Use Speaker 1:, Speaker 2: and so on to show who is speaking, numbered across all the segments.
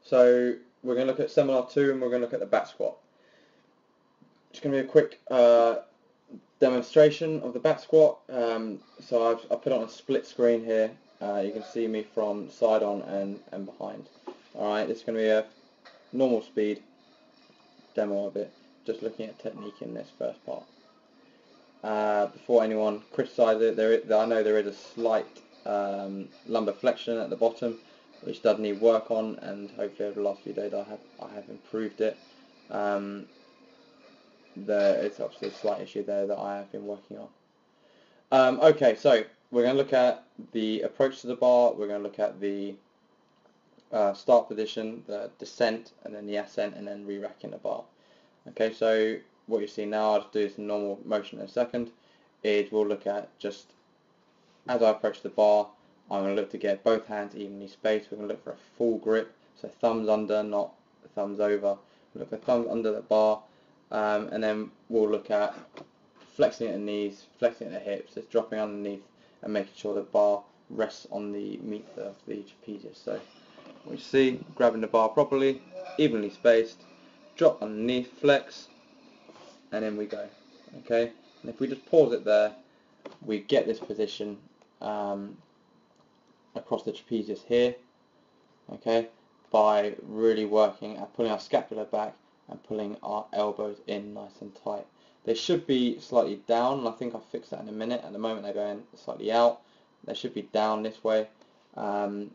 Speaker 1: So we're going to look at Seminar 2 and we're going to look at the back squat. It's going to be a quick demonstration of the back squat. So I've put it on a split screen here. You can see me from side on and behind. Alright, it's going to be a normal speed demo of it, just looking at technique in this first part. Before anyone criticises it, I know there is a slight lumbar flexion at the bottom, which does need work on, and hopefully over the last few days I have improved it. It's obviously a slight issue there that I have been working on. Okay, so we're going to look at the approach to the bar, we're going to look at the start position, the descent, and then the ascent, and then re-racking the bar. Okay, so what you see now, I'll just do this in normal motion in a second, is we'll look at just as I approach the bar, I'm going to look to get both hands evenly spaced. We're going to look for a full grip, so thumbs under, not thumbs over. Look for thumbs under the bar, and then we'll look at flexing at the knees, flexing at the hips, just dropping underneath and making sure the bar rests on the meat of the trapezius. So we see, grabbing the bar properly, evenly spaced, drop underneath, flex, and then we go. Okay, and if we just pause it there, we get this position across the trapezius here, okay, by really working at pulling our scapula back and pulling our elbows in nice and tight. They should be slightly down, and I think I'll fix that in a minute. At the moment they're going slightly out. They should be down this way, but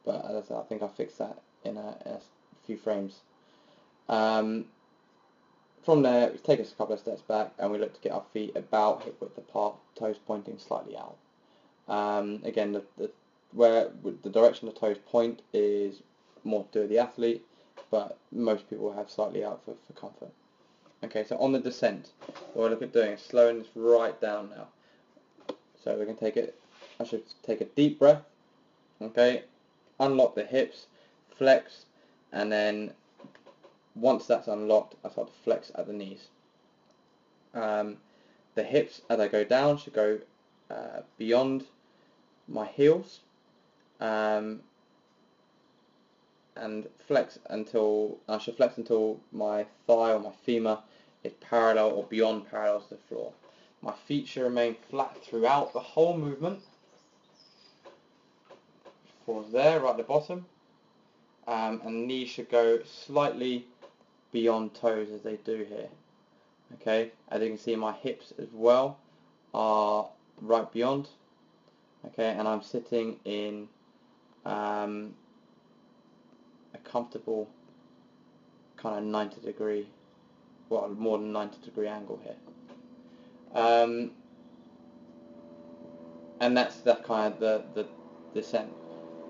Speaker 1: as I said, I think I'll fix that in a few frames. From there, we take us a couple of steps back and we look to get our feet about hip width apart, toes pointing slightly out. Again, where the direction the toes point is more to do with the athlete, but most people have slightly out for comfort. Okay, so on the descent, what we're looking at doing is slowing this right down now. So we can take it, I should take a deep breath, okay, unlock the hips, flex, and then once that's unlocked, I start to flex at the knees. The hips, as I go down, should go beyond my heels, and flex until my thigh or my femur is parallel or beyond parallel to the floor. My feet should remain flat throughout the whole movement. Pause there, right at the bottom, and knees should go slightly beyond toes as they do here. Okay, as you can see, my hips as well are right beyond. Okay, and I'm sitting in a comfortable kind of 90 degree, well, more than 90 degree angle here. And that's kind of the descent.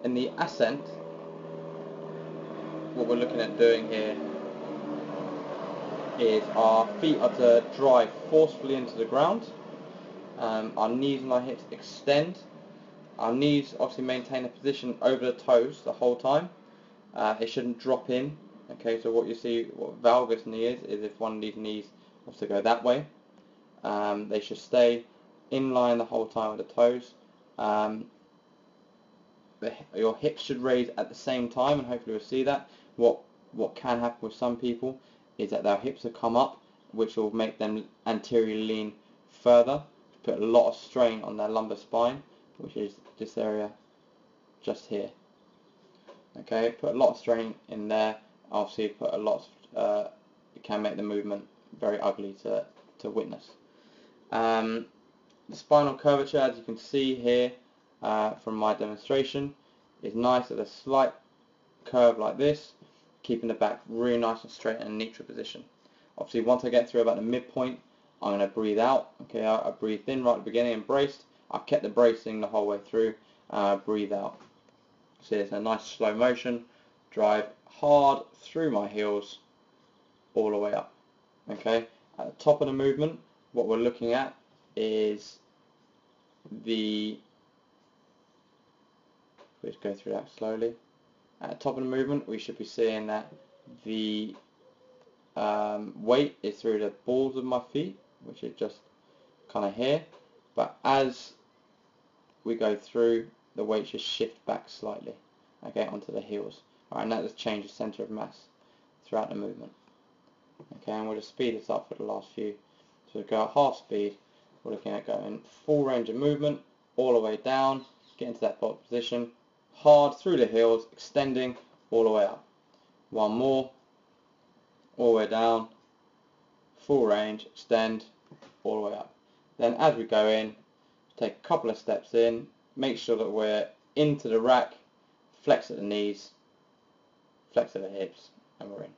Speaker 1: In the ascent, what we're looking at doing here is our feet are to drive forcefully into the ground. Our knees and our hips extend. Our knees obviously maintain a position over the toes the whole time. It shouldn't drop in. Okay, so what you see, what valgus knee is if one of these knees wants to go that way, they should stay in line the whole time with the toes. Your hips should raise at the same time, and hopefully we'll see that. What can happen with some people is that their hips will come up, which will make them anteriorly lean further, put a lot of strain on their lumbar spine, which is this area just here. Okay, put a lot of strain in there. Obviously, put a lot. It can make the movement very ugly to witness. The spinal curvature, as you can see here from my demonstration, is nice at a slight curve like this, keeping the back really nice and straight in a neutral position. Obviously, once I get through about the midpoint, I'm going to breathe out. Okay, I breathed in right at the beginning and braced. I've kept the bracing the whole way through. Breathe out. See, it's a nice slow motion. Drive hard through my heels all the way up. Okay, at the top of the movement, what we're looking at is let's go through that slowly. At the top of the movement, we should be seeing that the weight is through the balls of my feet, which is just kind of here, but as we go through, the weight should shift back slightly, okay, onto the heels. Right, and that just changes centre of mass throughout the movement. Okay, and we'll just speed this up for the last few. So we'll go at half speed. We're looking at going full range of movement, all the way down, get into that bottom position, hard through the heels, extending all the way up. One more, all the way down, full range, extend, all the way up. Then as we go in, take a couple of steps in, make sure that we're into the rack, flex at the knees, flex at the hips, and we're in.